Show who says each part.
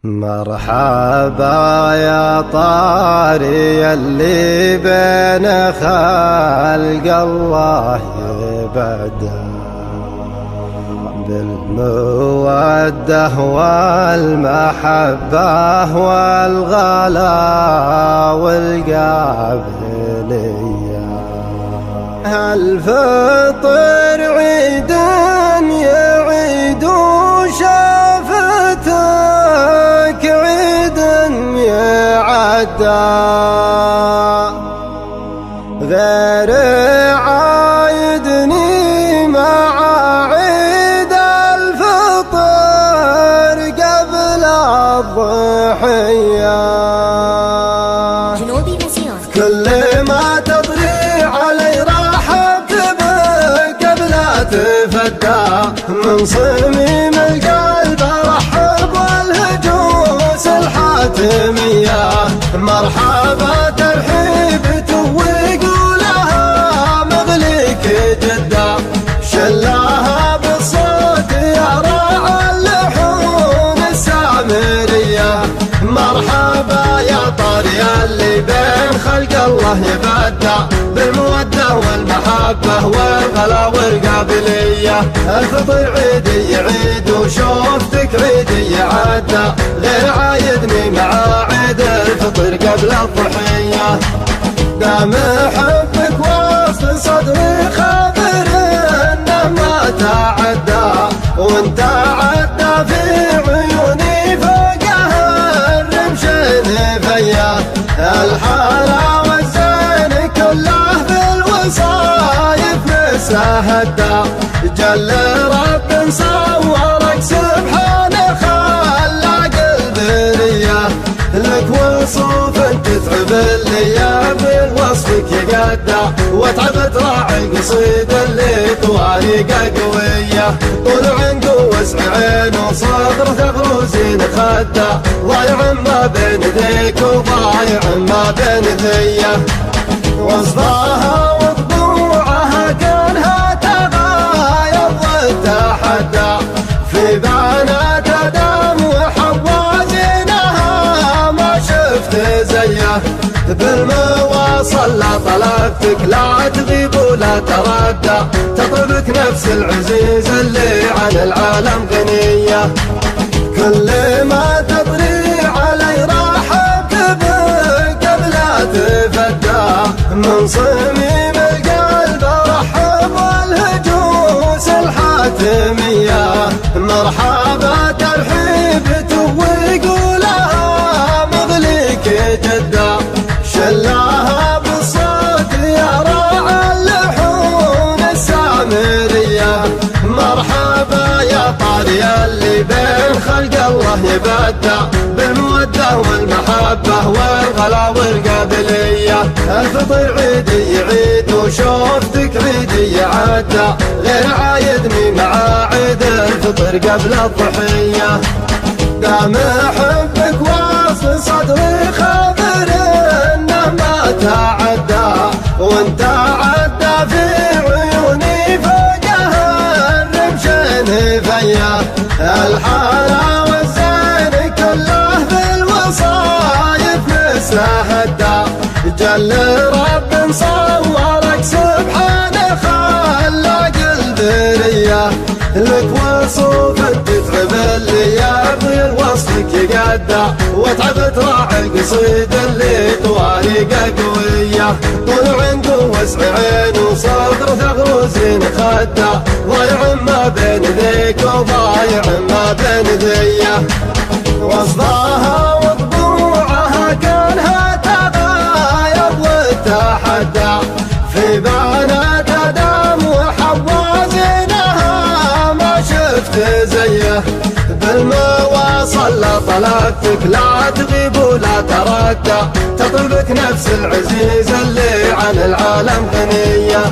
Speaker 1: مرحبا يا طاري اللي بين خلق الله يبدأ بالمودة والمحبة والغلا والقابلية. الفطر عيد يعيد شافتك عيد يعدى غير عايدني مع عيد الفطر قبل الضحية. كل ما تطري علي رحبت بك قبل تفدى من صميم القلب رحب والهجوس الحاتمية. مرحبا ترحيب ويقولها مغليك جدة شلاها بالصوت يا راعى اللحون السامرية. مرحبا يا طاري اللي بين خلق الله يبدع بالمودة والمحبة والغلا والقابلية. الفطر عيدي يعيد وشوفتك عيدي يعدى غير عايدني مع عيد الفطر قبل الضحية. دام حبك وصل صدري خبر انه ما تعدى وانت عدى في عيوني فوقها الرمشين فيا. الحالة والزين كله بالوصايف مسهدى جل رب صورك سبحانه خلاق البرية. لك وصوف تتعب اللي بالوصفك يقدع وتعب تراعي قصيد اللي طوارقه قوية. طول عنده وسع عين وصدر تغروزين خدع ضايع ما بين ذيك وضايع ما بين ذيه. وصفاها وطبوعها كانها تغاير وتحدى في بنات ادم وحوازينها ما شفت زيه. بالمواصل لا طلبتك لا تغيب ولا تردى تطلبك نفس العزيز اللي عن العالم غنية. كل ما تطري علي رحبت بك قبل تفدى من صميم القلب رحب والهجوس الحاتمية. مرحبا ترحيب ويقولها مغليك جدة شلاها بالصوت يا راعى اللحون السامرية. مرحبا يا طاري اللي بين خلق الله يبدع بالمودة والمحبة والغلا والقابلية. الفطر عيدي يعيد وشوفتك عيدي يعدى غير عايدني مع عيد الفطر قبل الضحية. دام حبك واصل صدري خبر انه ما تعدى وانت عدى في عيوني فوقها الرمشين فيا. الحالة والزين كله بالوصايف مسهدى جل رب صورك سبحانه خلاق البرية. لك وصوف تتعب اللي يبغي وصفك يقدع وتعب تراعي القصيد اللي طوارقه قوية. طول عنده وسع عين وصدر ثغروزين خدع ضايع ما بين ذيك وضايع ما بين ذيه. وصفاها وطبوعها كانها تغاير وتحدى في بنات ادم وحوازينها ما شفت زيه. بالمواصل لا طلبتك لا تغيب ولا تردى تطلبك نفس العزيز اللي عن العالم غنية.